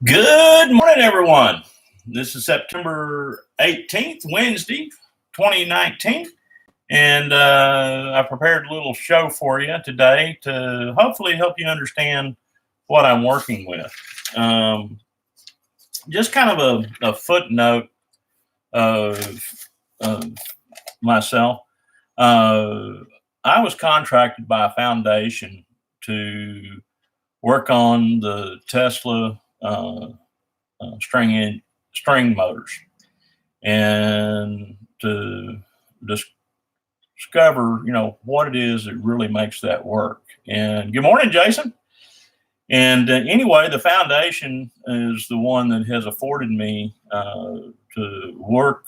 Good morning, everyone. This is September 18th, Wednesday, 2019, and I prepared a little show for you today to hopefully help you understand what I'm working with. Just kind of a footnote of myself. I was contracted by a foundation to work on the Tesla string motors, and to discover, what it is that really makes that work. And good morning, Jason. And anyway, the foundation is the one that has afforded me to work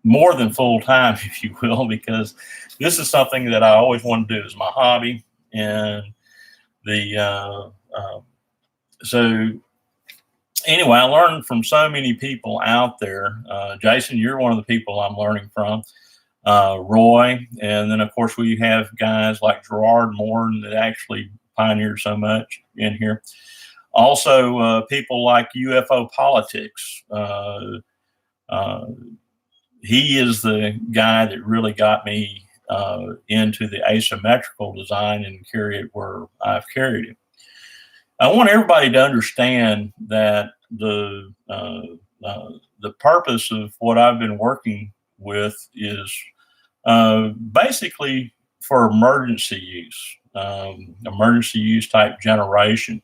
more than full time, if you will, because this is something that I always wanted to do as my hobby. And so anyway, I learned from so many people out there. Jason, you're one of the people I'm learning from. Roy, and then of course we have guys like Gerard Morton that actually pioneered so much in here. Also, people like UFO Politics. He is the guy that really got me into the asymmetrical design and carry it where I've carried it. I want everybody to understand that the purpose of what I've been working with is basically for emergency use type generation.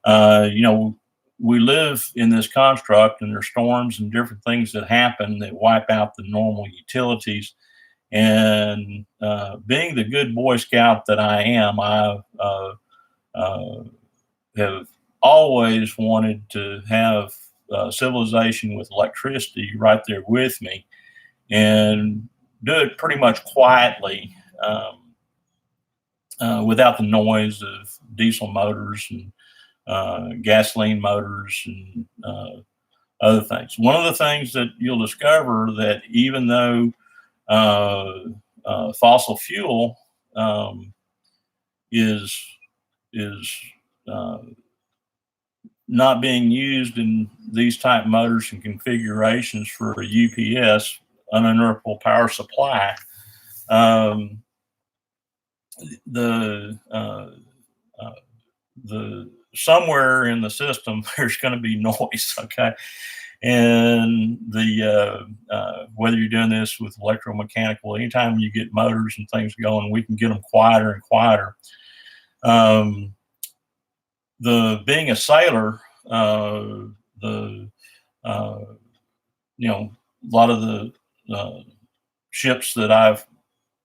We live in this construct, and there's storms and different things that happen that wipe out the normal utilities. And being the good Boy Scout that I am, I have always wanted to have civilization with electricity right there with me, and do it pretty much quietly, without the noise of diesel motors and gasoline motors and other things. One of the things that you'll discover that even though fossil fuel is not being used in these type motors and configurations for a UPS, uninterruptible power supply, the somewhere in the system there's going to be noise, okay? And whether you're doing this with electromechanical, anytime you get motors and things going, we can get them quieter and quieter. Being a sailor, a lot of the ships that I've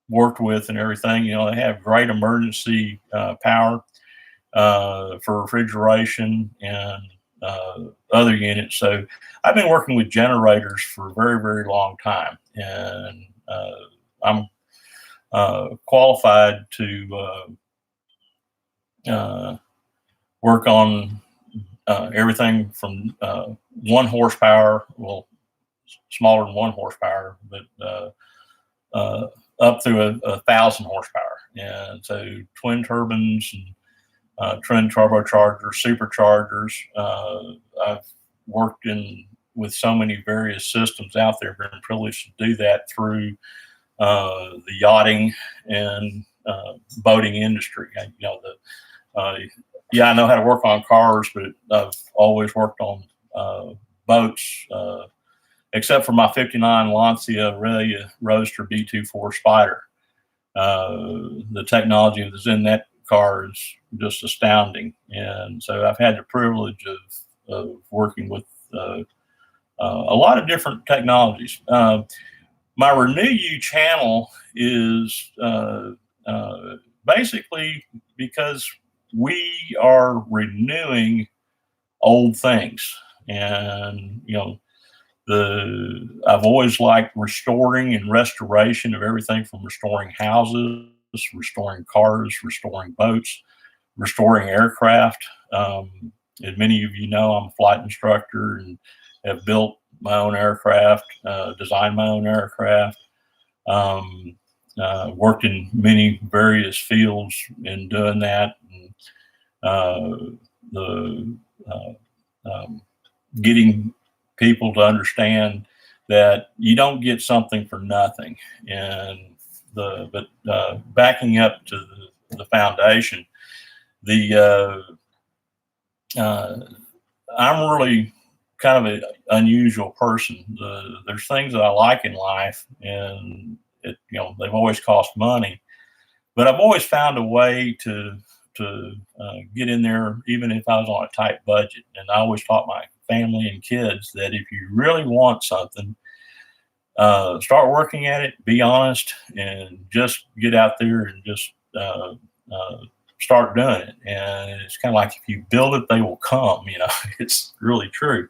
worked with and everything, they have great emergency power for refrigeration and other units. So I've been working with generators for a very, very long time, and I'm qualified to work on everything from 1 horsepower, well, smaller than 1 horsepower, but up through 1,000 horsepower. And so twin turbines and twin turbochargers, superchargers. I've worked with so many various systems out there. Been privileged to do that through the yachting and boating industry. I know how to work on cars, but I've always worked on boats, except for my '59 Lancia Aurelia Roadster B24 Spider. The technology that's in that car is just astounding. And so I've had the privilege of working with a lot of different technologies. My Renew You channel is basically because we are renewing old things. And, I've always liked restoring and restoration of everything from restoring houses, restoring cars, restoring boats, restoring aircraft. As many of you know, I'm a flight instructor and have built my own aircraft, designed my own aircraft, worked in many various fields in doing that. And getting people to understand that you don't get something for nothing. And backing up to the foundation, I'm really kind of an unusual person. There's things that I like in life, and they've always cost money, but I've always found a way to get in there, even if I was on a tight budget. And I always taught my family and kids that if you really want something, start working at it, be honest, and just get out there and just start doing it. And it's kind of like, if you build it, they will come. It's really true.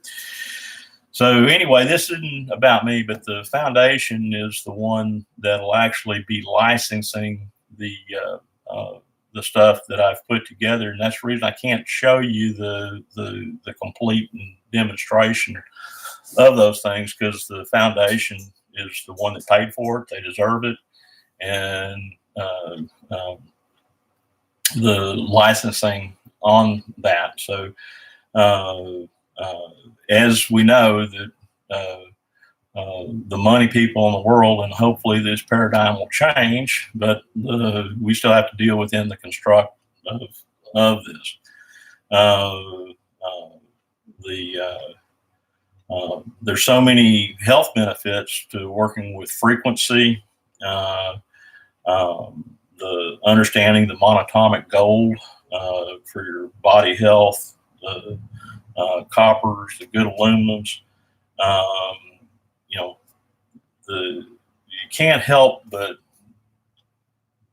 So anyway, this isn't about me, but the foundation is the one that'll actually be licensing the stuff that I've put together. And that's the reason I can't show you the complete demonstration of those things, because the foundation is the one that paid for it. They deserve it. And the licensing on that. So as we know, that the money people in the world, and hopefully this paradigm will change, but we still have to deal within the construct of this. There's so many health benefits to working with frequency, the understanding the monatomic gold for your body health, the coppers, the good aluminums. You can't help but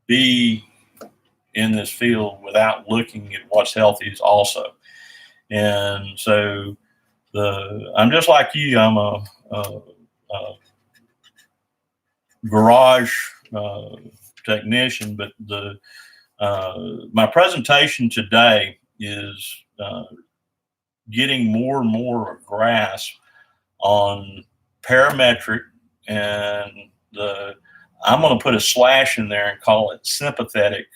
be in this field without looking at what's healthy also. And so I'm just like you. I'm a garage technician, but my presentation today is getting more and more a grasp on parametric, and I'm going to put a slash in there and call it sympathetic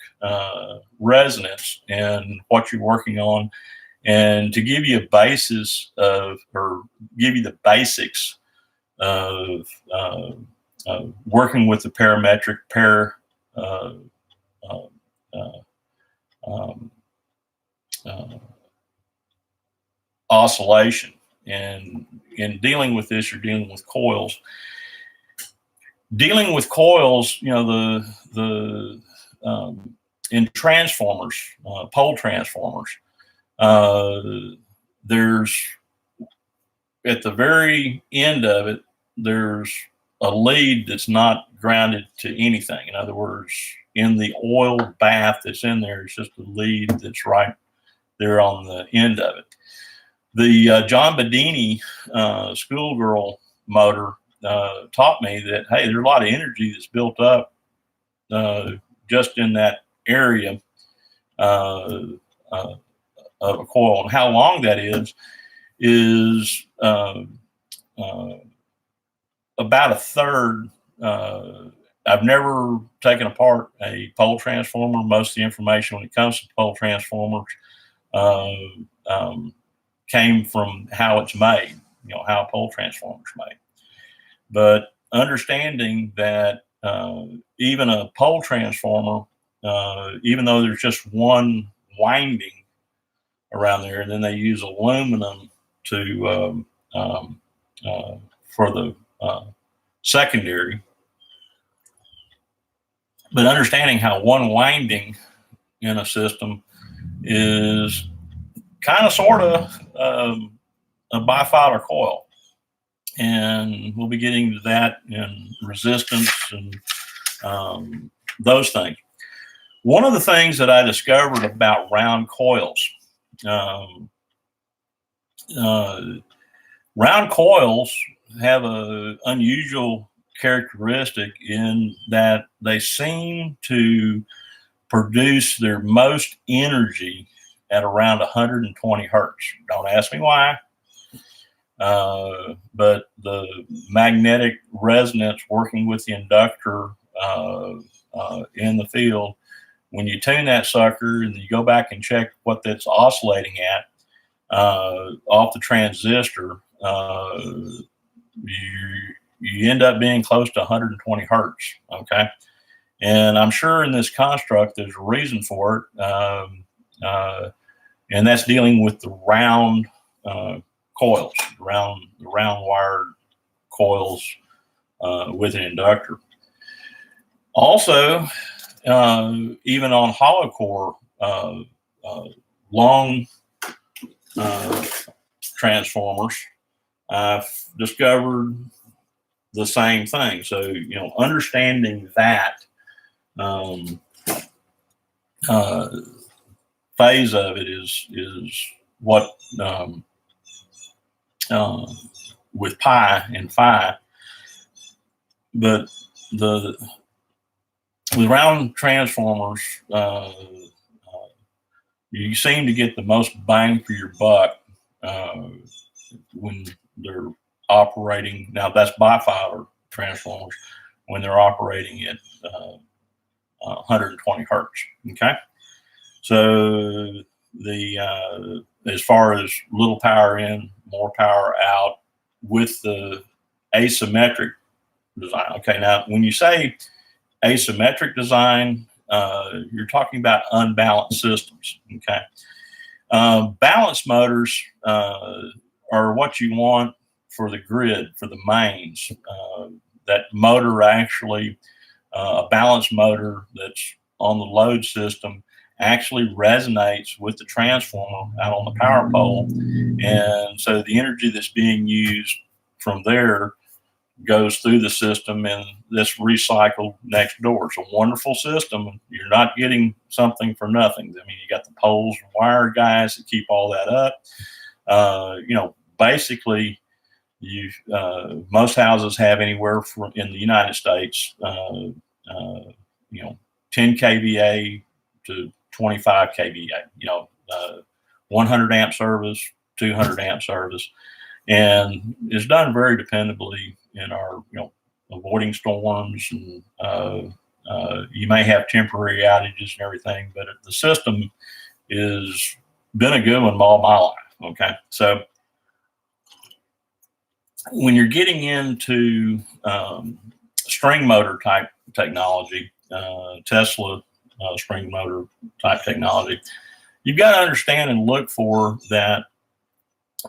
resonance, and what you're working on, and to give you a basis of, or give you the basics of working with the parametric oscillation. And in dealing with this, you're dealing with coils. Dealing with coils, in transformers, pole transformers, there's, at the very end of it, there's a lead that's not grounded to anything. In other words, in the oil bath that's in there, it's just a lead that's right there on the end of it. The John Bedini schoolgirl motor taught me that, hey, there's a lot of energy that's built up just in that area of a coil. And how long that is about a third. I've never taken apart a pole transformer. Most of the information when it comes to pole transformers came from how it's made, how a pole transformer is made. But understanding that even a pole transformer, even though there's just one winding around there, and then they use aluminum to for the secondary. But understanding how one winding in a system is kind of sort of a bipolar coil. And we'll be getting to that in resistance and those things. One of the things that I discovered about round coils, round coils have an unusual characteristic in that they seem to produce their most energy at around 120 Hertz. Don't ask me why. But the magnetic resonance working with the inductor in the field, when you tune that sucker and you go back and check what that's oscillating at, off the transistor, you end up being close to 120 hertz. Okay, and I'm sure in this construct there's a reason for it, and that's dealing with the round coils, the round wired coils with an inductor. Also, even on hollow core long transformers, I've discovered the same thing. So, you know, understanding that phase of it is what with pi and phi, but the round transformers, you seem to get the most bang for your buck when they're operating. Now that's bipolar transformers when they're operating at 120 hertz. Okay, so the as far as little power in, more power out with the asymmetric design. Okay, now when you say asymmetric design, you're talking about unbalanced systems. Okay, balanced motors are what you want for the grid, for the mains. That motor actually, a balanced motor that's on the load system, actually resonates with the transformer out on the power pole, and so the energy that's being used from there goes through the system and that's recycled next door. It's a wonderful system. You're not getting something for nothing. I mean, you got the poles and wire guys that keep all that up. You know, basically, most houses have anywhere from, in the United States, you know, 10 kVA to 25 kVA. You know, 100 amp service, 200 amp service, and it's done very dependably in our, you know, avoiding storms, and you may have temporary outages and everything, but the system is been a good one all my life. Okay, so when you're getting into string motor type technology, Tesla string motor type technology, you've got to understand and look for that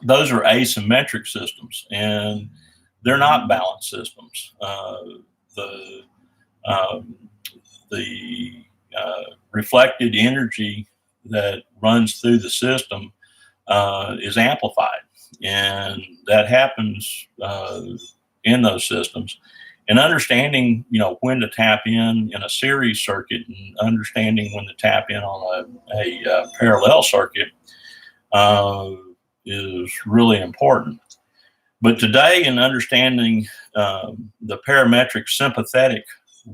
those are asymmetric systems and they're not balanced systems. The reflected energy that runs through the system is amplified, and that happens in those systems. And understanding, you know, when to tap in a series circuit, and understanding when to tap in on a parallel circuit is really important. But today, in understanding the parametric sympathetic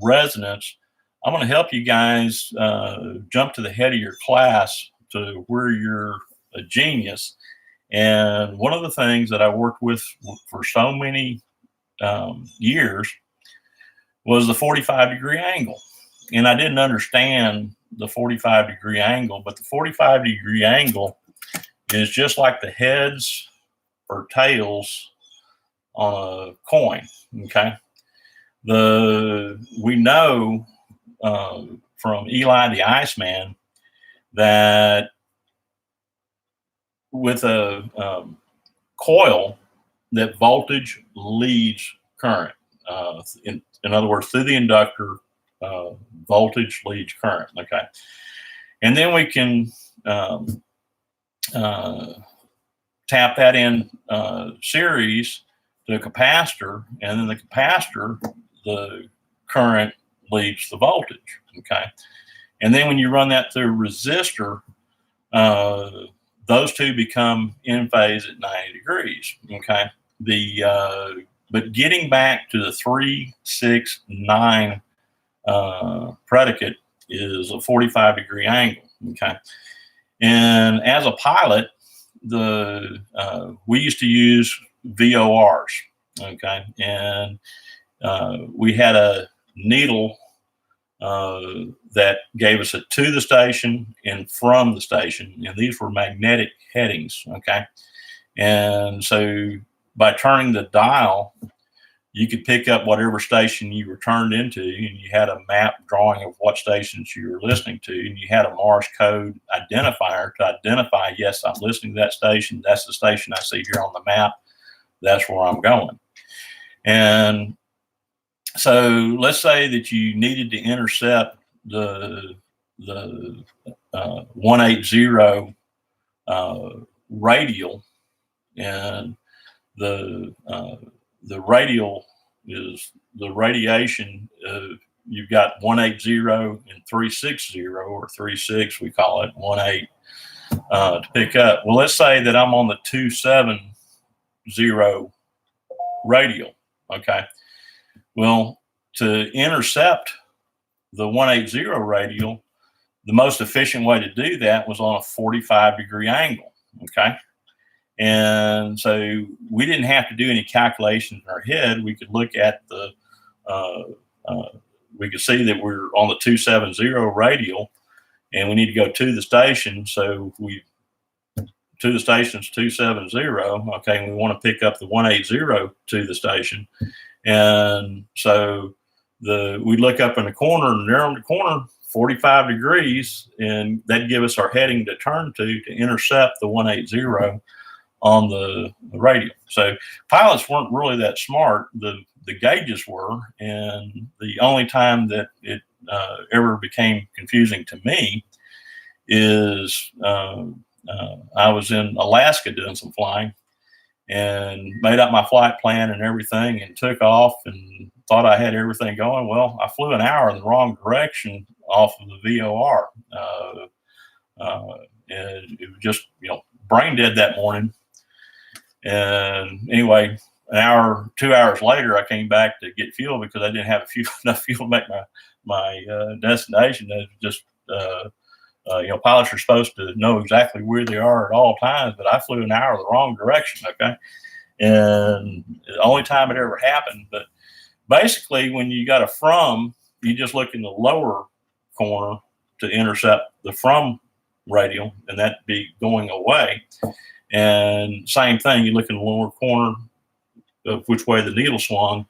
resonance, I'm going to help you guys jump to the head of your class to where you're a genius. And one of the things that I worked with for so many years was the 45-degree angle. And I didn't understand the 45-degree angle, but the 45-degree angle is just like the heads or tails on a coin. Okay, we know from Eli the Iceman that with a coil, that voltage leads current. In other words, through the inductor, voltage leads current. Okay, and then we can tap that in series to a capacitor, and then the capacitor, the current leads the voltage. Okay, and then when you run that through a resistor, those two become in phase at 90 degrees. Okay, but getting back to the 3, 6, 9 predicate is a 45-degree angle. Okay, and as a pilot, we used to use VORs. Okay, and we had a needle that gave us a to the station and from the station, and these were magnetic headings, okay? And so by turning the dial, you could pick up whatever station you were turned into, and you had a map drawing of what stations you were listening to, and you had a Morse code identifier to identify, yes, I'm listening to that station. That's the station I see here on the map. That's where I'm going. And so let's say that you needed to intercept the 180 radial, and the radial is the radiation. You've got 180 and 360, or 36, we call it 18 to pick up. Well, let's say that I'm on the 270 radial. Okay. Well, to intercept the 180 radial, the most efficient way to do that was on a 45-degree angle. Okay. And so we didn't have to do any calculations in our head. We could look at the, we could see that we're on the 270 radial, and we need to go to the station. So we, to the station's 270, okay, and we want to pick up the 180 to the station. And so we look up in the corner, and there on the corner, 45 degrees, and that'd give us our heading to turn to intercept the 180 on the radio. So pilots weren't really that smart. The gauges were, and the only time that it ever became confusing to me is I was in Alaska doing some flying, and made up my flight plan and everything, and took off and thought I had everything going. Well, I flew an hour in the wrong direction off of the VOR. And it was just, brain dead that morning. And anyway, 2 hours later, I came back to get fuel because I didn't have enough fuel to make my destination. It was just, pilots are supposed to know exactly where they are at all times, but I flew an hour the wrong direction. Okay. And the only time it ever happened. But basically, when you got a from, you just look in the lower corner to intercept the from radial, and that'd be going away. And same thing, you look in the lower corner of which way the needle swung,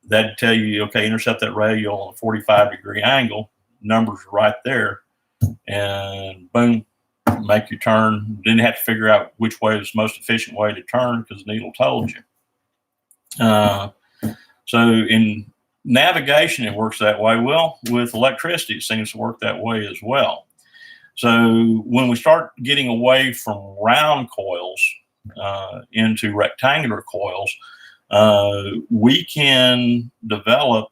that'd tell you, okay, intercept that radial on a 45-degree angle, numbers right there, and boom, make your turn. Didn't have to figure out which way was the most efficient way to turn because the needle told you. So in navigation, it works that way. Well, with electricity, it seems to work that way as well. So when we start getting away from round coils into rectangular coils, we can develop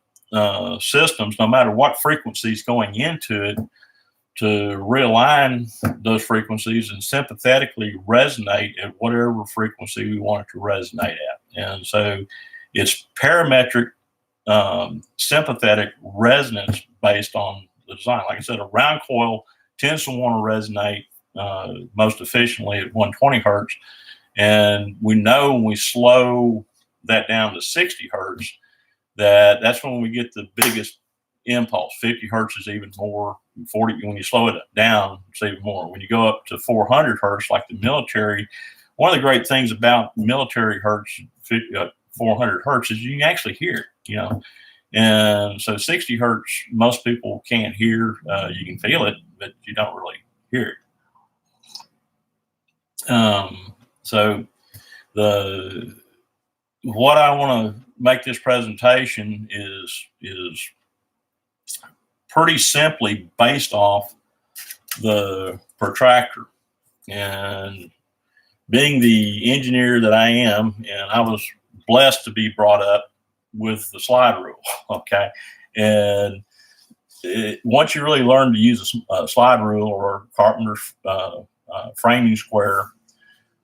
systems, no matter what frequency is going into it, to realign those frequencies and sympathetically resonate at whatever frequency we want it to resonate at. And so it's parametric sympathetic resonance based on the design. Like I said, a round coil tends to want to resonate most efficiently at 120 hertz. And we know when we slow that down to 60 hertz, that's when we get the biggest impulse. 50 hertz is even more. 40, when you slow it down, it's even more. When you go up to 400 hertz, like the military, one of the great things about military hertz, 400 hertz, is you can actually hear it, And so 60 hertz, most people can't hear. You can feel it, but you don't really hear it. So what I want to make this presentation is pretty simply based off the protractor. And being the engineer that I am, and I was blessed to be brought up with the slide rule, okay? And once you really learn to use a slide rule or Carpenter's framing square,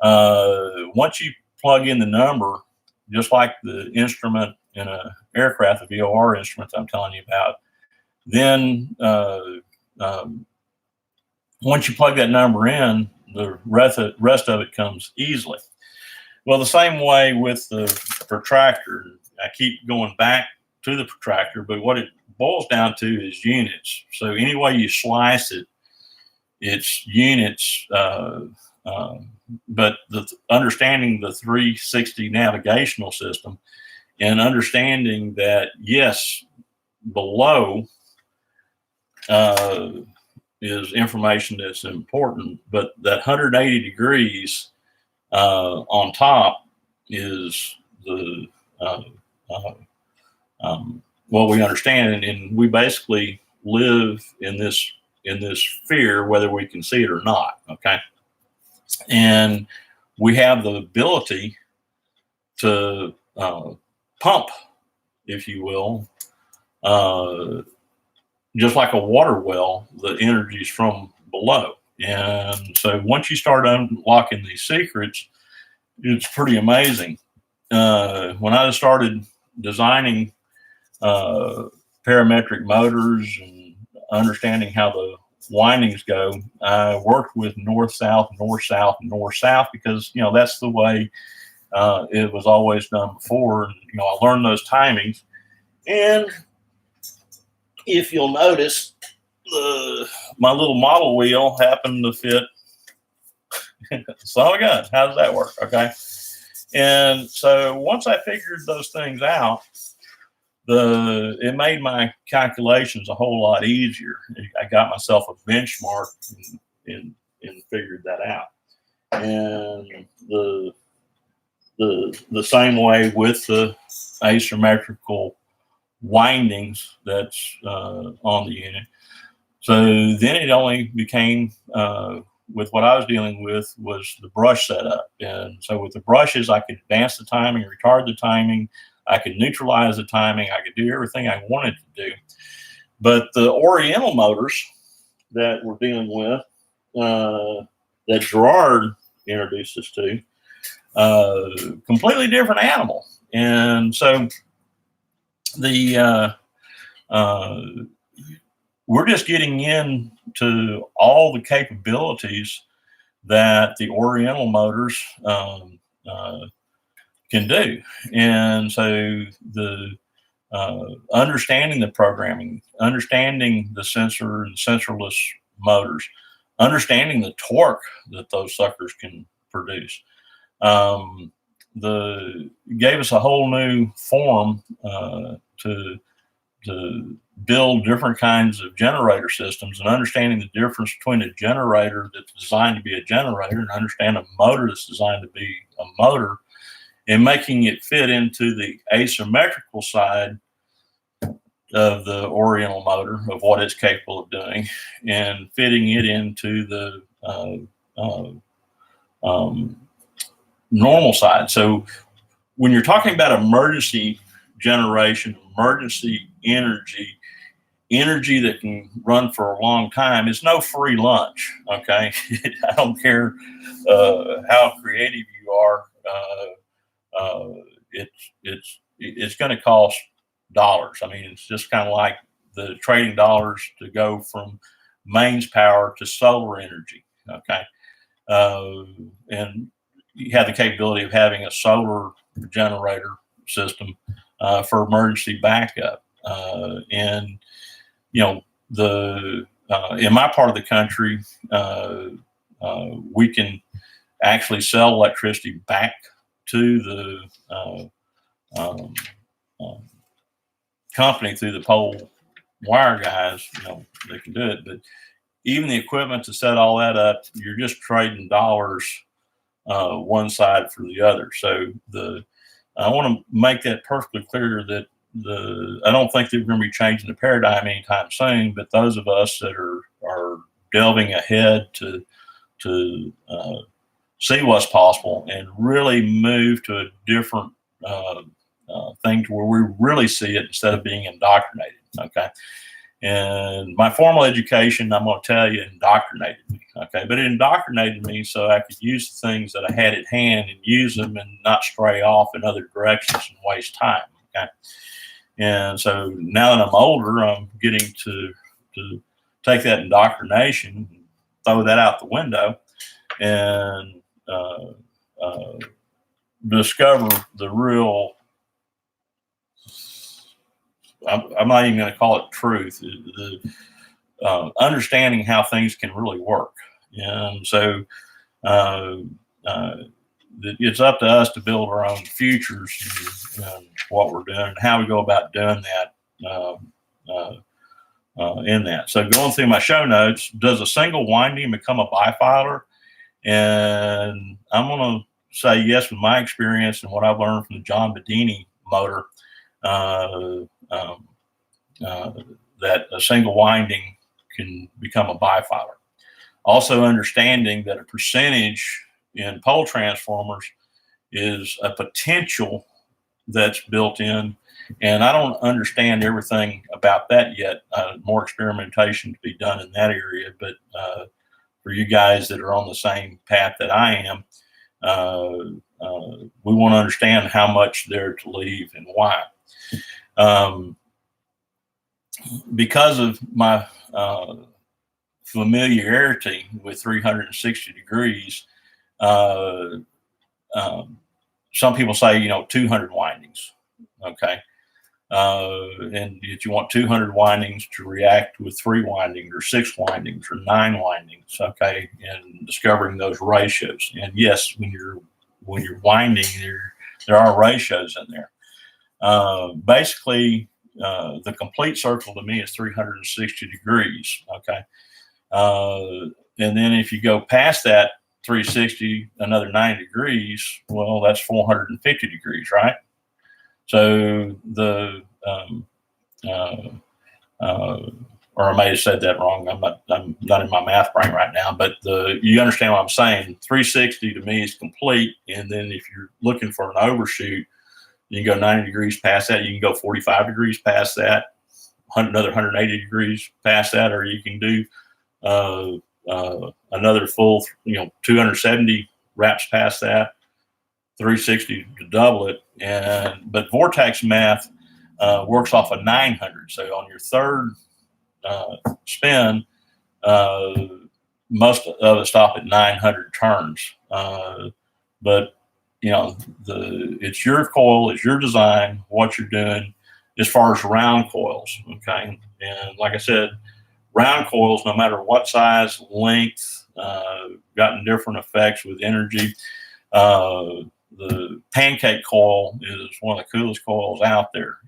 once you plug in the number, just like the instrument in an aircraft, the VOR instrument I'm telling you about, then once you plug that number in, the rest of it comes easily. Well, the same way with the protractor. I keep going back to the protractor, but what it boils down to is units. So any way you slice it, it's units. But understanding the 360 navigational system and understanding that, yes, below is information that's important, but that 180 degrees on top is the what we understand, and we basically live in this sphere whether we can see it or not. Okay, and we have the ability to pump, if you will, just like a water well, the energies from below. And so once you start unlocking these secrets, it's pretty amazing. When I started designing parametric motors and understanding how the windings go, I worked with north-south, north-south, north-south, because, you know, that's the way it was always done before. And, you know, I learned those timings. And if you'll notice, my little model wheel happened to fit. So again, how does that work? Okay. And so once I figured those things out, it made my calculations a whole lot easier. I got myself a benchmark and figured that out. And the same way with the asymmetrical windings that's on the unit. So then it only became, with what I was dealing with, was the brush setup. And so with the brushes, I could advance the timing, retard the timing, I could neutralize the timing, I could do everything I wanted to do. But the Oriental motors that we're dealing with, that Gerard introduced us to, completely different animal. And so we're just getting into all the capabilities that the Oriental motors can do. And so the understanding the programming, understanding the sensor and sensorless motors, understanding the torque that those suckers can produce, gave us a whole new form to build different kinds of generator systems, and understanding the difference between a generator that's designed to be a generator and understand a motor that's designed to be a motor, and making it fit into the asymmetrical side of the Oriental motor of what it's capable of doing, and fitting it into the normal side. So when you're talking about emergency generation, emergency energy that can run for a long time, it's no free lunch. Okay, I don't care how creative you are. It's going to cost dollars. I mean, it's just kind of like the trading dollars to go from mains power to solar energy. Okay, and you have the capability of having a solar generator system for emergency backup. And you know, in my part of the country, we can actually sell electricity back to the company through the pole wire guys. You know, they can do it, but even the equipment to set all that up, you're just trading dollars one side for the other. So I want to make that perfectly clear that I don't think that we're going to be changing the paradigm anytime soon, but those of us that are delving ahead to see what's possible and really move to a different thing to where we really see it instead of being indoctrinated. Okay. And my formal education, I'm going to tell you, indoctrinated me. Okay. But it indoctrinated me so I could use the things that I had at hand and use them and not stray off in other directions and waste time. Okay. And so now that I'm older, I'm getting to take that indoctrination, throw that out the window, and discover the real I'm not even going to call it truth, understanding how things can really work. And so it's up to us to build our own futures and what we're doing and how we go about doing that in that. So going through my show notes, does a single winding become a bifilar? And I'm going to say yes, with my experience and what I've learned from the John Bedini motor, that a single winding can become a bifilar. Also understanding that a percentage in pole transformers is a potential that's built in, and I don't understand everything about that yet. More experimentation to be done in that area, but for you guys that are on the same path that I am, we want to understand how much there to leave and why. Because of my familiarity with 360 degrees, some people say, 200 windings, okay? And if you want 200 windings to react with 3 windings or 6 windings or 9 windings, okay, and discovering those ratios. And yes, when you're winding, there are ratios in there. Basically, the complete circle to me is 360 degrees, okay? And then if you go past that 360, another 90 degrees, well, that's 450 degrees, right? So or I may have said that wrong. I'm not in my math brain right now, but you understand what I'm saying. 360 to me is complete. And then if you're looking for an overshoot, you can go 90 degrees past that. You can go 45 degrees past that, another 180 degrees past that, or you can do another full, 270 wraps past that, 360 to double it. But vortex math works off of 900. So on your third spin, most of it stop at 900 turns. But it's your coil, it's your design, what you're doing as far as round coils, okay? And like I said, round coils, no matter what size, length, gotten different effects with energy. The pancake coil is one of the coolest coils out there,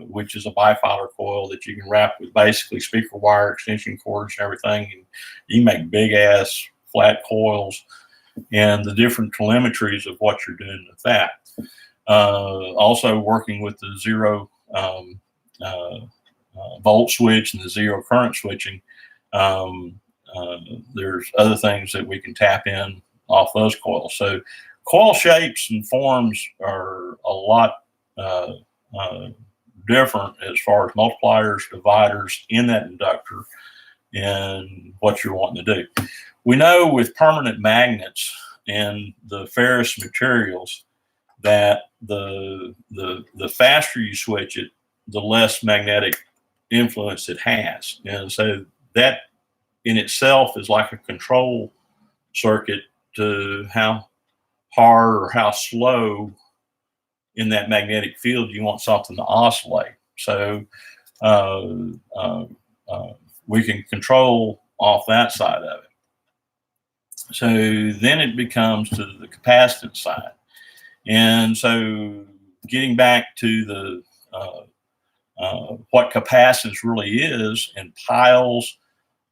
which is a bifilar coil that you can wrap with basically speaker wire, extension cords, and everything. And you can make big ass flat coils, and the different telemetries of what you're doing with that. Also working with the zero volt switch and the zero current switching. There's other things that we can tap in off those coils. So coil shapes and forms are a lot different as far as multipliers, dividers in that inductor and what you're wanting to do. We know with permanent magnets and the ferrous materials that the faster you switch it, the less magnetic influence it has. And so that in itself is like a control circuit to how hard or how slow in that magnetic field you want something to oscillate. So we can control off that side of it. So then it becomes to the capacitance side. And so getting back to the what capacitance really is and piles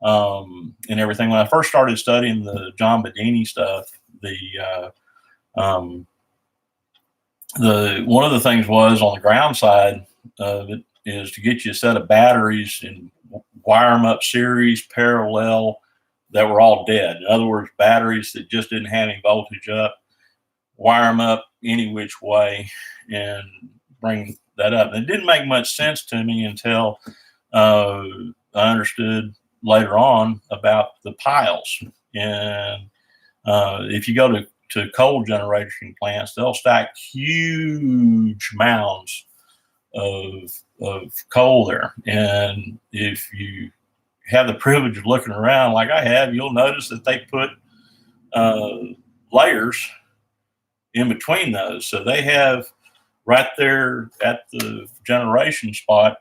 and everything. When I first started studying the John Bedini stuff, one of the things was on the ground side of it is to get you a set of batteries and wire them up series, parallel, that were all dead. In other words, batteries that just didn't have any voltage up, wire them up any which way and bring that up. And it didn't make much sense to me until I understood later on about the piles. And if you go to coal generation plants, they'll stack huge mounds of coal there. And if you have the privilege of looking around like I have, you'll notice that they put layers in between those. So they have right there at the generation spot,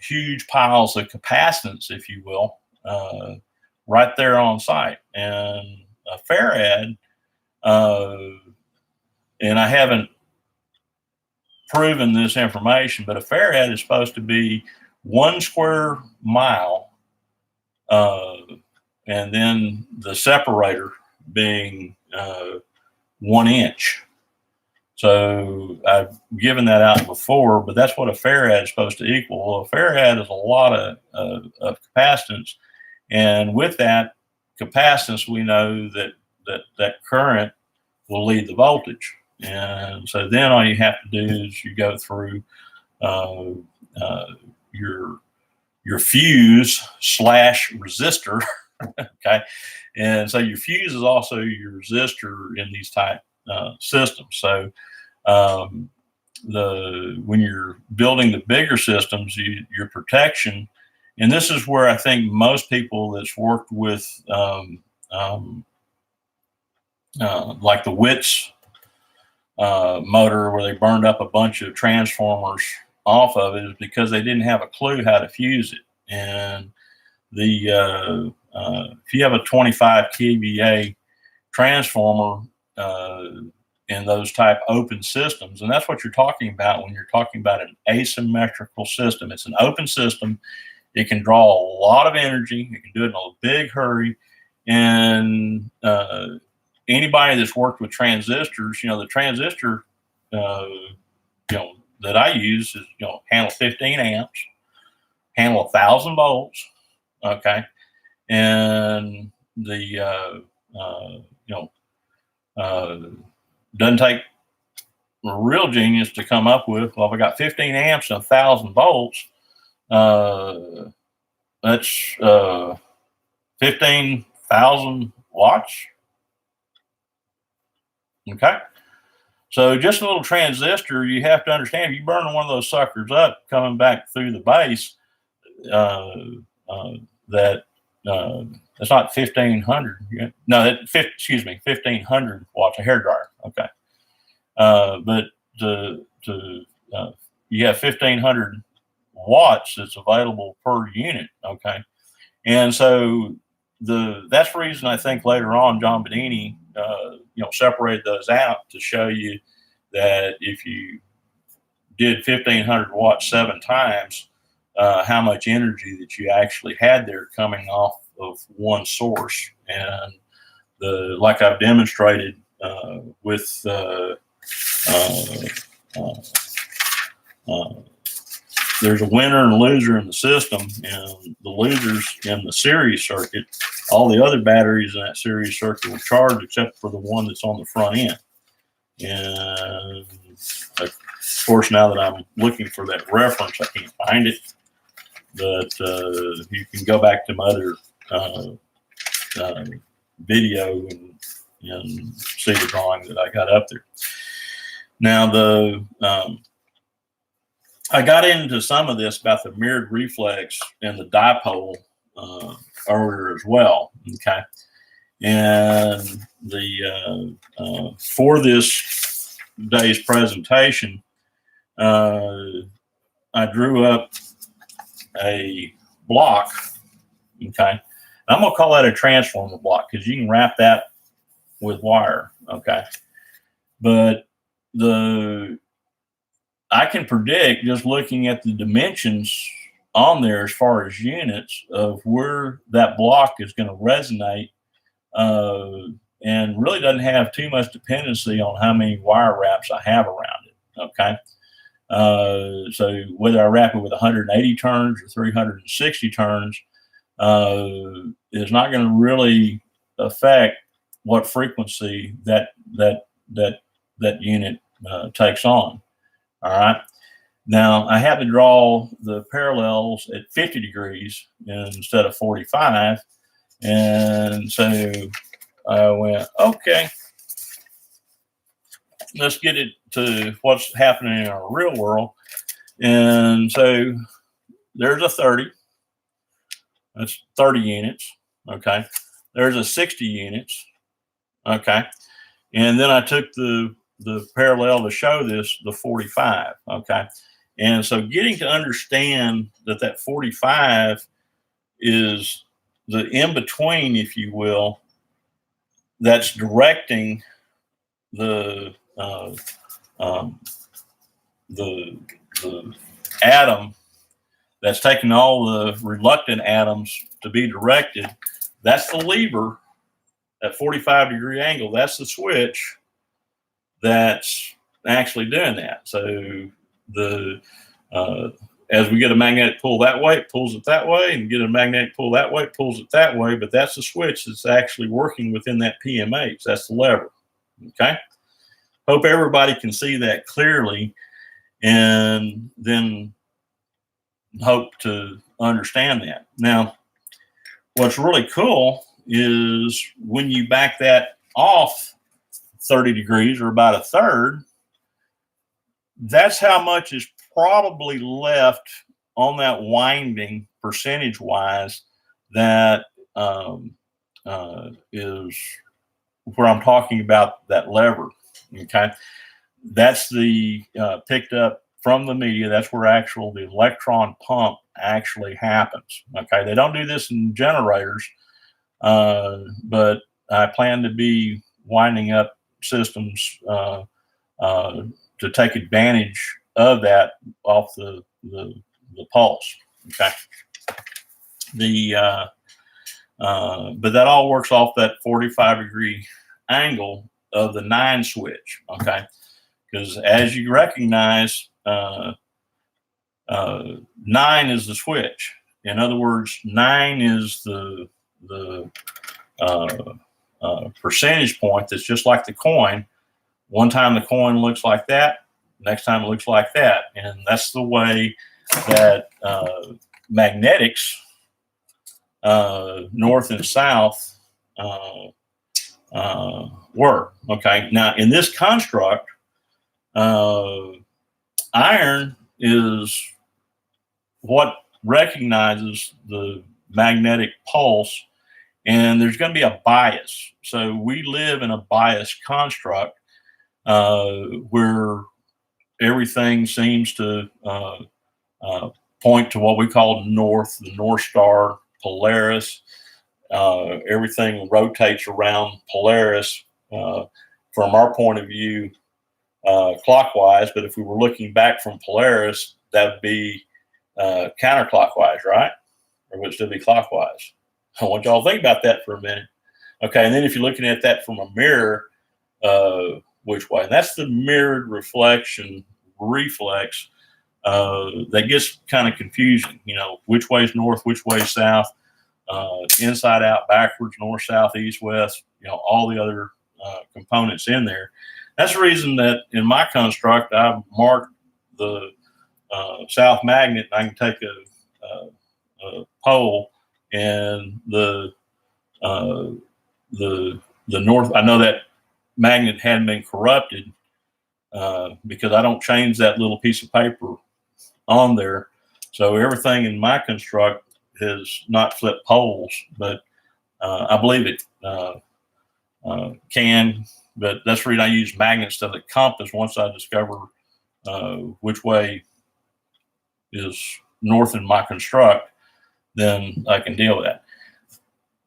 huge piles of capacitance, if you will, right there on site. And a farad, and I haven't proven this information, but a farad is supposed to be 1 square mile, and then the separator being 1 inch. So I've given that out before, but that's what a farad is supposed to equal. Well, a farad is a lot of capacitance, and with that capacitance, we know that current will lead the voltage. And so then all you have to do is you go through your fuse / resistor, okay? And so your fuse is also your resistor in these type systems. So when you're building the bigger systems, your protection, and this is where I think most people that's worked with like the Witts motor, where they burned up a bunch of transformers off of it, is because they didn't have a clue how to fuse it. And if you have a 25 kVA transformer in those type open systems, and that's what you're talking about when you're talking about an asymmetrical system. It's an open system. It can draw a lot of energy. You can do it in a big hurry. And anybody that's worked with transistors, the transistor, that I use is, handle 15 amps, handle 1,000 volts, okay, and the doesn't take a real genius to come up with, well, if I got 15 amps and 1,000 volts, that's 15,000 watts. Okay. So just a little transistor, you have to understand, if you burn one of those suckers up coming back through the base, that's not 1,500. No, excuse me, 1,500 watts, a hairdryer. Okay. But you have 1,500 watts that's available per unit. Okay. And so that's the reason I think later on John Bedini separated those out to show you that if you did 1,500 watts 7 times, how much energy that you actually had there coming off of one source. And like I've demonstrated with there's a winner and a loser in the system, and the losers in the series circuit, all the other batteries in that series circuit will charge except for the one that's on the front end. And of course, now that I'm looking for that reference, I can't find it, but you can go back to my other video and see the drawing that I got up there. Now I got into some of this about the mirrored reflex and the dipole earlier as well. Okay, and for this day's presentation, I drew up a block. Okay, I'm gonna call that a transformer block because you can wrap that with wire. Okay, but I can predict, just looking at the dimensions on there as far as units, of where that block is going to resonate, and really doesn't have too much dependency on how many wire wraps I have around it. Okay. So whether I wrap it with 180 turns or 360 turns is not going to really affect what frequency that unit takes on. All right. Now I had to draw the parallels at 50 degrees instead of 45. And so I went, okay, let's get it to what's happening in our real world. And so there's a 30. That's 30 units. Okay. There's a 60 units. Okay. And then I took the the parallel to show this, the 45. Okay. And so getting to understand that 45 is the in-between, if you will, that's directing the atom that's taking all the reluctant atoms to be directed. That's the lever at 45-degree angle. That's the switch that's actually doing that. So as we get a magnetic pull that way, it pulls it that way, and get a magnetic pull that way, it pulls it that way. But that's the switch that's actually working within that PMH. That's the lever. Okay. Hope everybody can see that clearly, and then hope to understand that. Now, what's really cool is when you back that off 30 degrees or about a third, that's how much is probably left on that winding percentage wise that is where I'm talking about that lever. Okay. That's the picked up from the media. That's where the electron pump actually happens. Okay. They don't do this in generators, but I plan to be winding up systems to take advantage of that off the pulse. Okay. But that all works off that 45-degree angle of the 9 switch. Okay. Because as you recognize, 9 is the switch. In other words, 9 is the percentage point that's just like the coin. One time the coin looks like that, next time it looks like that. And that's the way that magnetics, north and south, work. Okay. Now, in this construct, iron is what recognizes the magnetic pulse, and there's going to be a bias. So we live in a biased construct where everything seems to point to what we call north, the North Star, Polaris. Everything rotates around Polaris from our point of view clockwise, but if we were looking back from Polaris, that would be counterclockwise, right? Or would it still be clockwise? I want y'all to think about that for a minute. Okay, and then if you're looking at that from a mirror, which way? And that's the mirrored reflection reflex. That gets kind of confusing, you know, which way is north, which way is south, inside out, backwards, north, south, east, west, you know, all the other components in there. That's the reason that in my construct, I've marked the south magnet, and I can take a pole, and the north, I know that magnet hadn't been corrupted because I don't change that little piece of paper on there. So everything in my construct has not flipped poles, but I believe it can. But that's the reason I use magnets as a compass. Once I discover which way is north in my construct, then I can deal with that.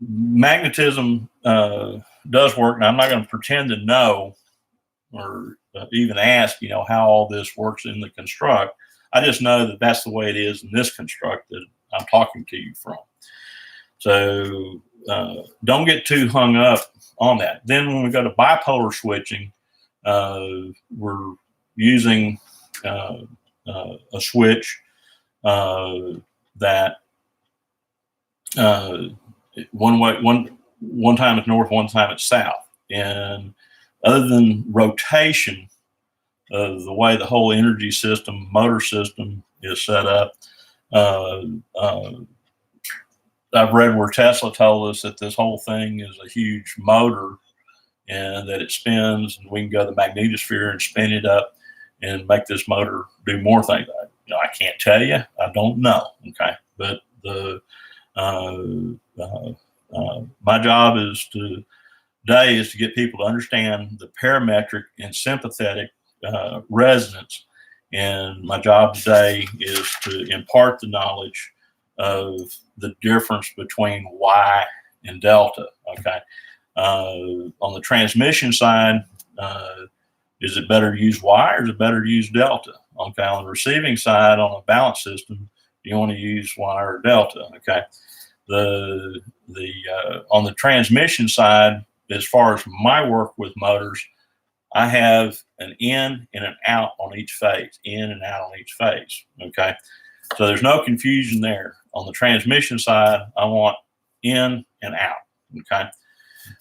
Magnetism does work, and I'm not going to pretend to know or even ask, you know, how all this works in the construct. I just know that that's the way it is in this construct that I'm talking to you from. So don't get too hung up on that. Then when we go to bipolar switching, we're using a switch that one time it's north, one time it's south. And other than rotation of the way the whole energy system, motor system is set up, I've read where Tesla told us that this whole thing is a huge motor and that it spins, and we can go to the magnetosphere and spin it up and make this motor do more things. You know, I can't tell you. I don't know. Okay. But my job is to today is to get people to understand the parametric and sympathetic resonance. And my job today is to impart the knowledge of the difference between Y and delta. Okay. On the transmission side, is it better to use Y or is it better to use delta? Okay. On the receiving side, on a balance system, you want to use Y or delta. Okay. On the transmission side, as far as my work with motors, I have an in and an out on each phase, in and out on each phase. Okay. So there's no confusion there. On the transmission side, I want in and out. Okay.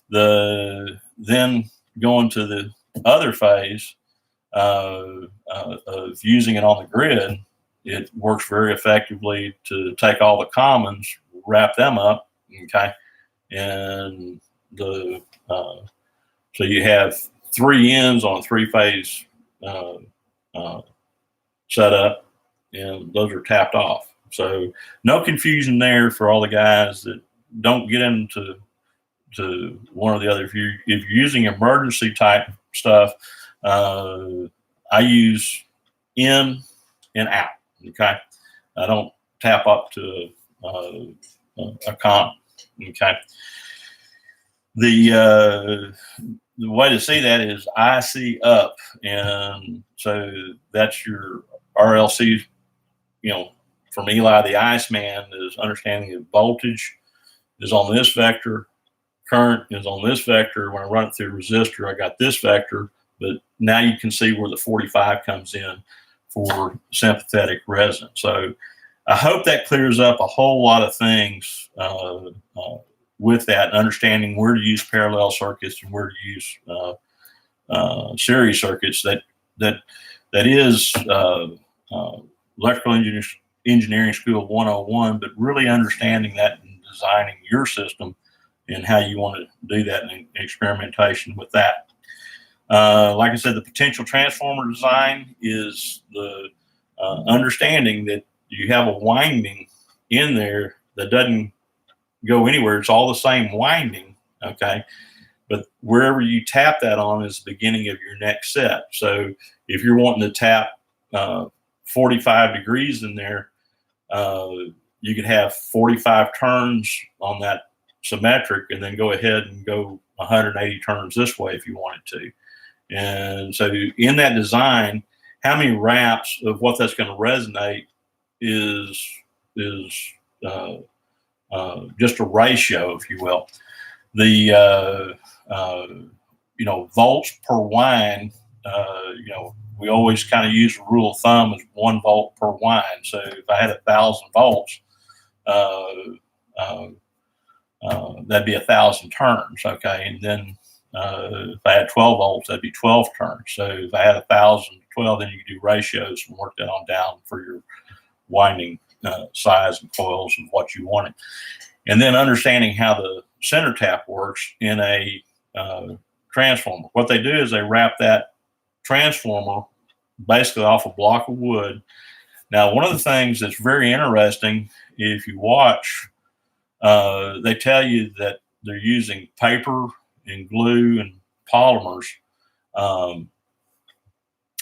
Then going to the other phase of using it on the grid, it works very effectively to take all the commons, wrap them up. Okay. And so you have 3 ends on a 3-phase setup, and those are tapped off. So no confusion there for all the guys that don't get into one or the other. If you're using emergency type stuff, I use in and out. Okay, I don't tap up to a comp. Okay, the way to see that is IC up, and so that's your RLC. You know, from Eli the Iceman, is understanding that voltage is on this vector, current is on this vector. When I run it through a resistor, I got this vector, but now you can see where the 45 comes in for sympathetic resonance. So I hope that clears up a whole lot of things with that, understanding where to use parallel circuits and where to use series circuits. That is electrical engineering school 101, but really understanding that and designing your system and how you want to do that and experimentation with that. Like I said, the potential transformer design is the understanding that you have a winding in there that doesn't go anywhere. It's all the same winding, okay? But wherever you tap that on is the beginning of your next set. So if you're wanting to tap 45 degrees in there, you could have 45 turns on that symmetric and then go ahead and go 180 turns this way if you wanted to. And so in that design, how many wraps of what that's going to resonate is just a ratio, if you will. The volts per wind, we always kind of use a rule of thumb as 1 volt per wind. So if I had 1,000 volts, that'd be 1,000 turns. Okay. And then if I had 12 volts, that'd be 12 turns. So if I had 1,000 to 12, then you can do ratios and work that on down for your winding size and coils and what you wanted. And then understanding how the center tap works in a transformer. What they do is they wrap that transformer basically off a block of wood. Now, one of the things that's very interesting, if you watch, they tell you that they're using paper and glue and polymers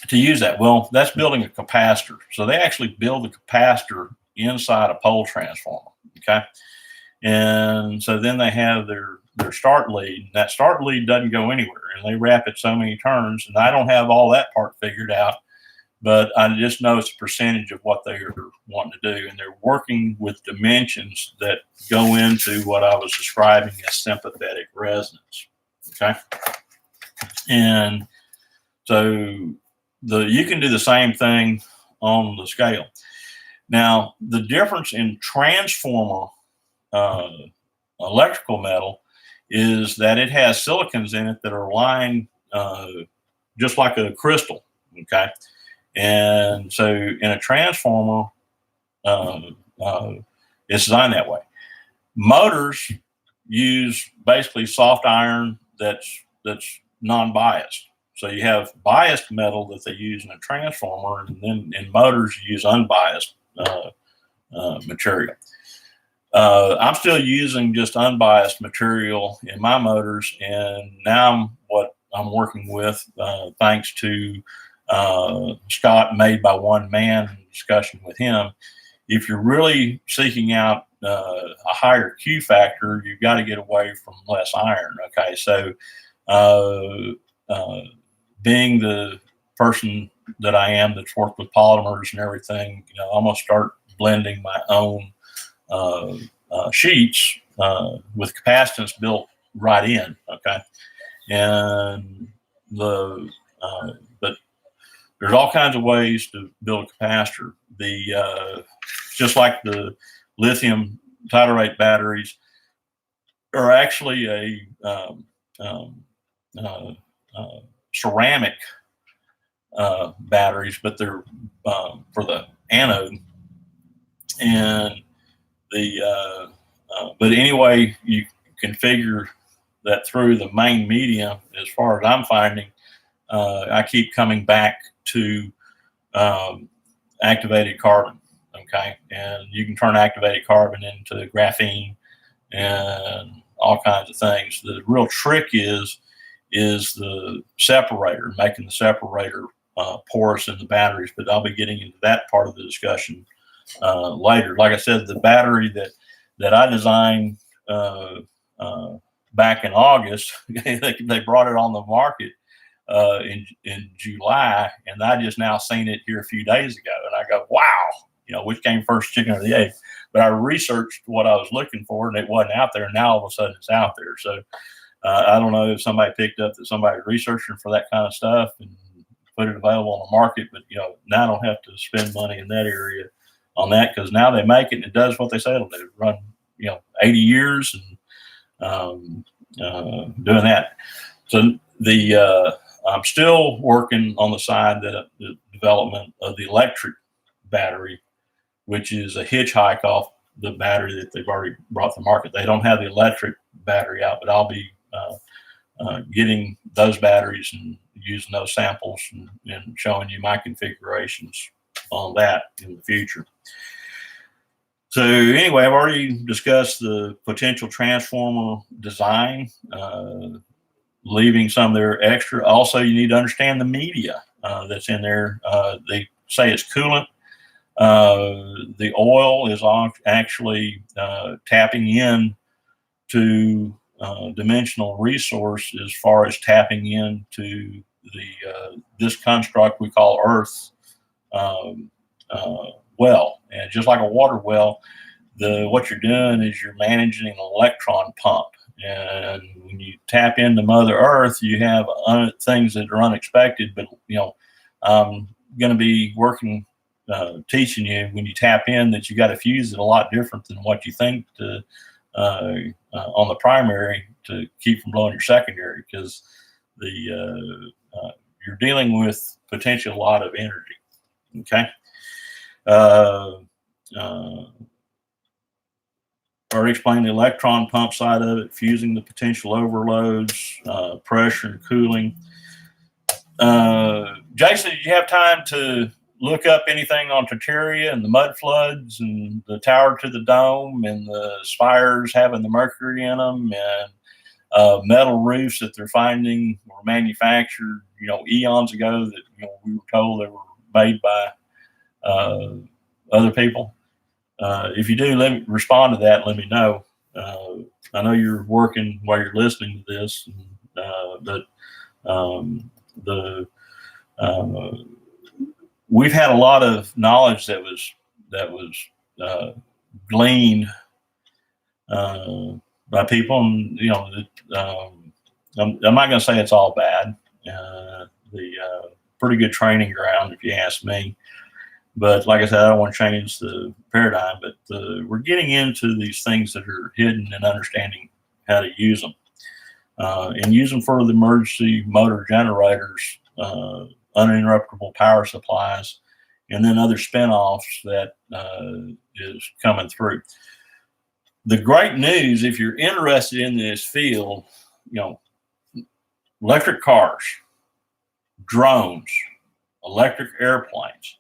to use that. Well, that's building a capacitor. So they actually build a capacitor inside a pole transformer, okay? And so then they have their start lead. That start lead doesn't go anywhere, and they wrap it so many turns, and I don't have all that part figured out, but I just know it's a percentage of what they're wanting to do, and they're working with dimensions that go into what I was describing as sympathetic resonance, okay? And so you can do the same thing on the scale. Now, the difference in transformer electrical metal is that it has silicons in it that are lined just like a crystal, okay? And so in a transformer, it's designed that way. Motors use basically soft iron that's non-biased. So you have biased metal that they use in a transformer, and then in motors you use unbiased material. I'm still using just unbiased material in my motors, and now what I'm working with, thanks to Scott, Made by One Man, discussion with him. If you're really seeking out a higher Q factor, you've got to get away from less iron. Okay, so being the person that I am that's worked with polymers and everything, I'm gonna start blending my own sheets with capacitance built right in. Okay, and but there's all kinds of ways to build a capacitor. Just like the lithium tidal rate batteries are actually a ceramic batteries, but they're for the anode. And but anyway, you configure that through the main medium. As far as I'm finding, I keep coming back to activated carbon. Okay, and you can turn activated carbon into graphene and all kinds of things. The real trick is the separator, making the separator porous in the batteries. But I'll be getting into that part of the discussion later. Like I said, the battery that I designed back in August, they brought it on the market in July, and I just now seen it here a few days ago, and I go, wow, which came first, chicken or the egg? But I researched what I was looking for, and it wasn't out there. And now all of a sudden it's out there. So I don't know if somebody picked up that somebody researching for that kind of stuff and put it available on the market. But now I don't have to spend money in that area on that, because now they make it and it does what they say it'll do. Run 80 years and doing that. So I'm still working on the side that the development of the electric battery, which is a hitchhike off the battery that they've already brought to market. They don't have the electric battery out, but I'll be getting those batteries and using those samples and showing you my configurations on that in the future. So anyway, I've already discussed the potential transformer design, leaving some there extra. Also, you need to understand the media that's in there. They say it's coolant. The oil is actually tapping in to dimensional resource as far as tapping into this construct we call Earth well. And just like a water well, what you're doing is you're managing an electron pump. And when you tap into Mother Earth, you have things that are unexpected. But I'm going to be working, teaching you when you tap in that you got to fuse it a lot different than what you think on the primary to keep from blowing your secondary, because you're dealing with potentially a lot of energy. Okay. Already explained the electron pump side of it, fusing the potential overloads, pressure and cooling. Jason, did you have time to look up anything on Tartaria and the mud floods and the tower to the dome and the spires having the mercury in them and metal roofs that they're finding were manufactured, eons ago that we were told they were made by other people? If you do, let me respond to that. Let me know. I know you're working while you're listening to this, but we've had a lot of knowledge that was gleaned by people, and I'm not going to say it's all bad. Pretty good training ground, if you ask me. But like I said, I don't want to change the paradigm, but we're getting into these things that are hidden and understanding how to use them. And use them for the emergency motor generators, uninterruptible power supplies, and then other spin-offs that is coming through. The great news, if you're interested in this field, electric cars, drones, electric airplanes,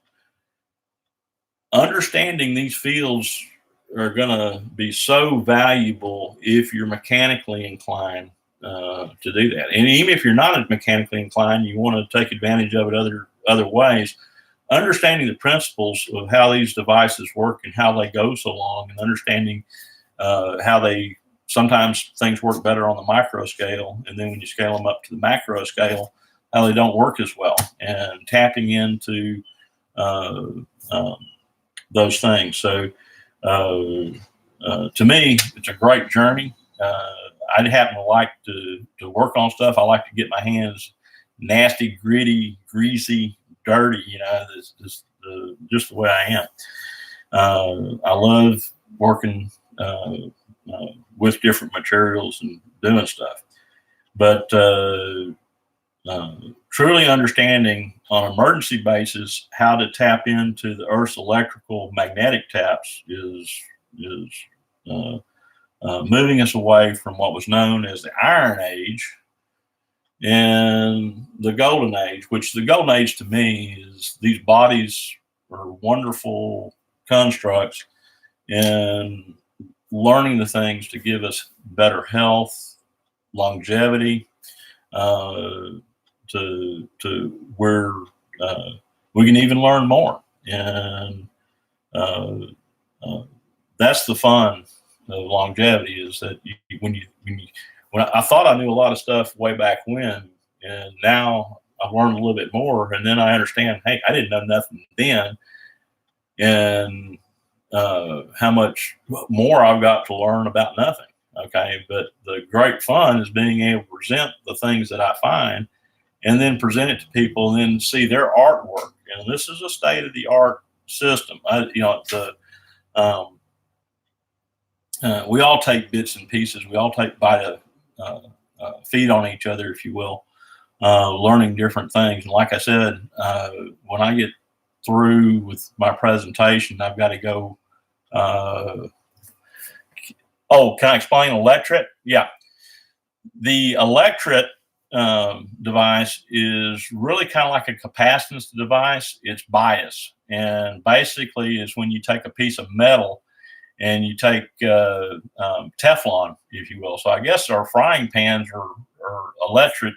understanding these fields are going to be so valuable if you're mechanically inclined to do that. And even if you're not mechanically inclined, you want to take advantage of it other ways. Understanding the principles of how these devices work and how they go so long, and understanding how they sometimes things work better on the micro scale, and then when you scale them up to the macro scale, how they don't work as well, and tapping into those things. So to me, it's a great journey. I happen to like to work on stuff. I like to get my hands nasty, gritty, greasy, dirty. It's just the way I am. I love working with different materials and doing stuff. But truly understanding on an emergency basis how to tap into the Earth's electrical magnetic taps is moving us away from what was known as the Iron Age and the Golden Age, which the Golden Age to me is these bodies are wonderful constructs, and learning the things to give us better health, longevity, to where we can even learn more. And that's the fun of longevity, is that when I thought I knew a lot of stuff way back when, and now I've learned a little bit more, and then I understand, hey, I didn't know nothing then, and how much more I've got to learn about nothing. Okay, but the great fun is being able to present the things that I find, and then present it to people, and then see their artwork. And this is a state-of-the-art system. We all take bits and pieces. We all feed on each other, if you will, learning different things. And like I said, when I get through with my presentation, I've got to go. Can I explain Electorate? Yeah. The Electorate device is really kind of like a capacitance device. It's bias. And basically is when you take a piece of metal and you take Teflon, if you will. So I guess our frying pans are Electorate.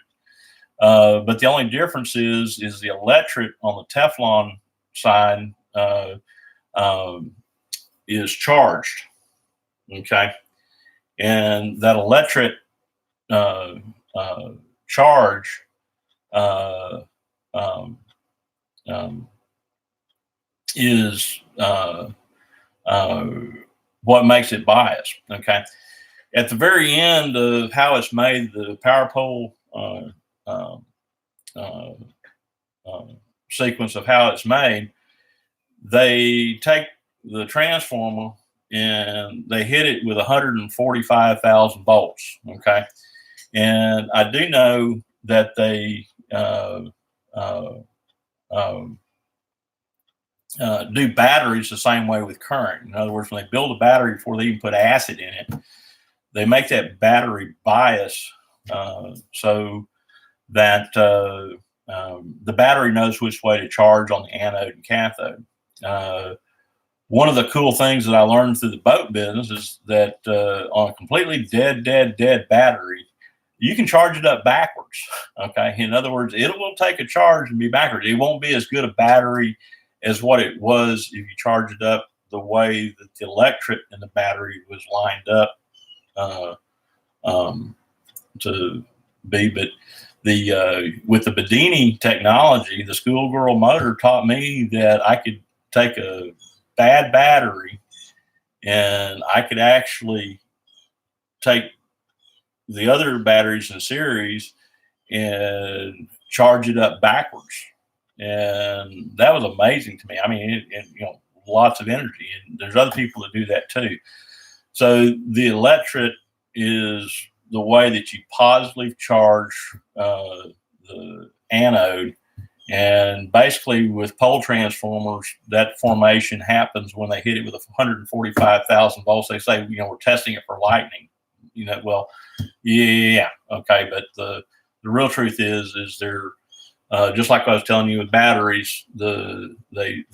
But the only difference is the Electorate on the Teflon side is charged. Okay. And that Electorate charge is what makes it biased. Okay. At the very end of how it's made, the power pole sequence of how it's made, they take the transformer and they hit it with 145,000 volts. Okay. And I do know that they do batteries the same way with current. In other words, when they build a battery before they even put acid in it, they make that battery bias so that the battery knows which way to charge on the anode and cathode. One of the cool things that I learned through the boat business is that on a completely dead battery, you can charge it up backwards. Okay. In other words, it will take a charge and be backwards. It won't be as good a battery as what it was if you charge it up the way that the electric in the battery was lined up to be. But with the Bedini technology, the schoolgirl motor taught me that I could take a bad battery and I could actually take the other batteries in series and charge it up backwards. And that was amazing to me. I mean, lots of energy, and there's other people that do that too. So the Electorate is the way that you positively charge the anode. And basically with pole transformers, that formation happens when they hit it with 145,000 volts. They say, we're testing it for lightning. Well, yeah, okay. But the real truth is they're just like I was telling you with batteries, they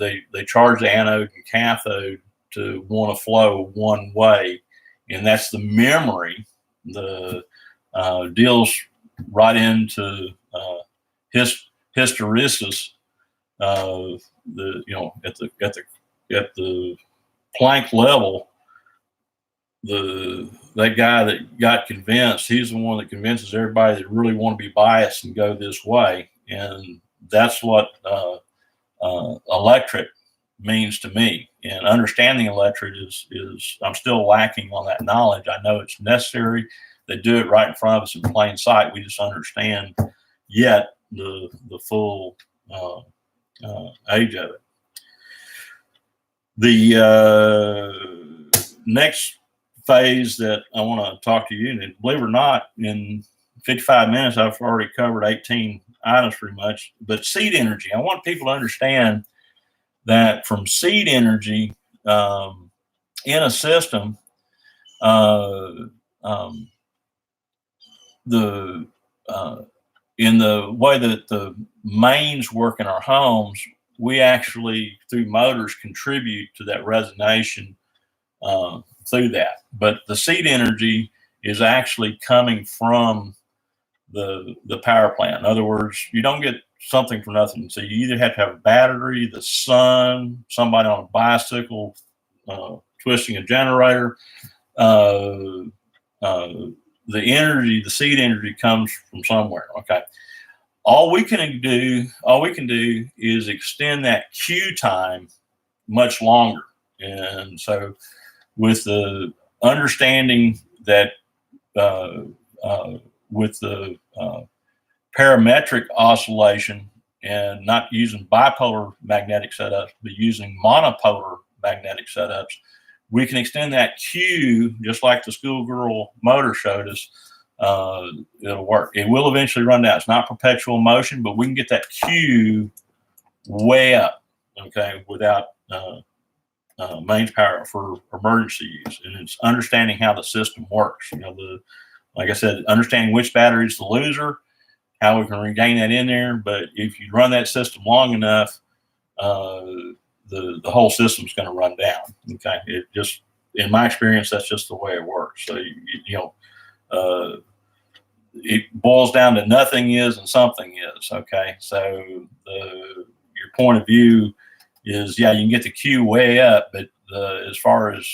charge the anode and cathode to want to flow one way, and that's the memory. The deals right into hysteresis. At the Planck level, that guy that got convinced, he's the one that convinces everybody that really want to be biased and go this way, and that's what electorate means to me. And understanding electorate is I'm still lacking on that knowledge. I know it's necessary. They do it right in front of us in plain sight. We just understand yet the full age of it. The next phase that I want to talk to you, and believe it or not, in 55 minutes, I've already covered 18 items pretty much, but seed energy. I want people to understand that from seed energy in a system, in the way that the mains work in our homes, we actually, through motors, contribute to that resonation through that. But the seed energy is actually coming from the power plant. In other words, you don't get something for nothing. So you either have to have a battery, the sun, somebody on a bicycle twisting a generator. The energy, the seed energy, comes from somewhere. Okay. All we can do is extend that Q time much longer. And so with the understanding that with the parametric oscillation, and not using bipolar magnetic setups, but using monopolar magnetic setups, we can extend that Q just like the schoolgirl motor showed us. It'll work. It will eventually run down. It's not perpetual motion, but we can get that Q way up, okay, without mains power for emergency use. And it's understanding how the system works. You know, like I said, understanding which battery is the loser, how we can regain that in there. But if you run that system long enough, the whole system's going to run down. Okay, it just, in my experience, that's just the way it works. So it boils down to nothing is and something is. Okay, so your point of view is, yeah, you can get the Q way up, but as far as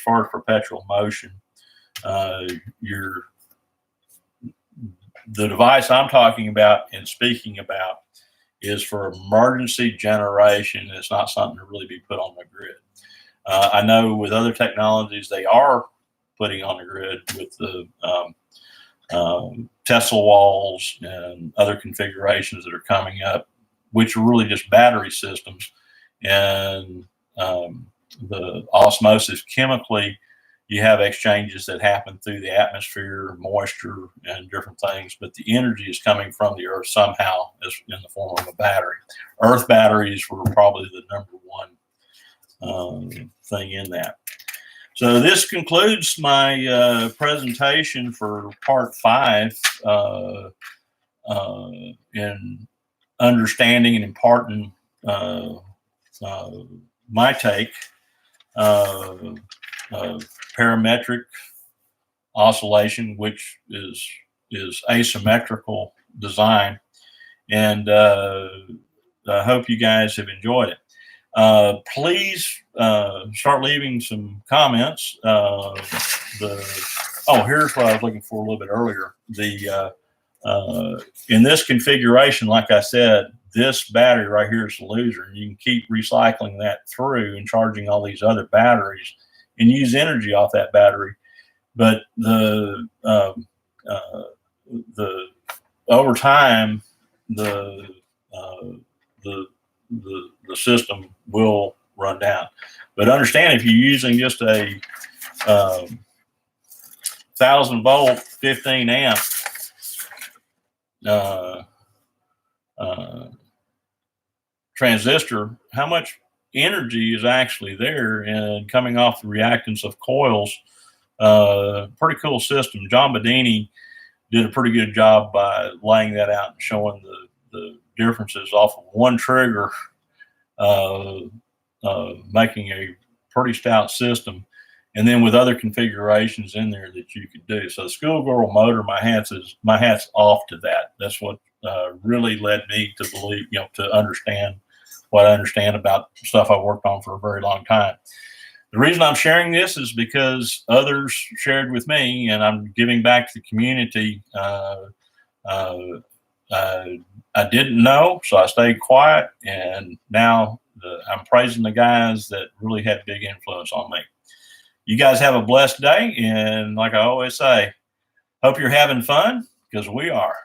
perpetual motion, the device I'm talking about and speaking about is for emergency generation. It's not something to really be put on the grid. I know with other technologies, they are putting on the grid with the Tesla walls and other configurations that are coming up, which are really just battery systems. And the osmosis, chemically, you have exchanges that happen through the atmosphere, moisture, and different things, but the energy is coming from the earth somehow in the form of a battery. Earth batteries were probably the number one thing in that. So this concludes my presentation for part 5 in understanding and imparting my take of parametric oscillation, which is asymmetrical design, and I hope you guys have enjoyed it. Please start leaving some comments. Here's what I was looking for a little bit earlier. In this configuration, like I said, this battery right here is the loser. You can keep recycling that through and charging all these other batteries and use energy off that battery. But over time, the system will run down. But understand, if you're using just a 1,000 volt, 15 amp transistor, how much energy is actually there and coming off the reactance of coils? Pretty cool system. John Bedini did a pretty good job by laying that out and showing the differences off of one trigger, making a pretty stout system. And then with other configurations in there that you could do. So the schoolgirl motor, my hat's off to that. That's what really led me to believe, to understand what I understand about stuff I worked on for a very long time. The reason I'm sharing this is because others shared with me, and I'm giving back to the community. I didn't know, so I stayed quiet, and now I'm praising the guys that really had big influence on me. You guys have a blessed day, and like I always say, hope you're having fun, because we are.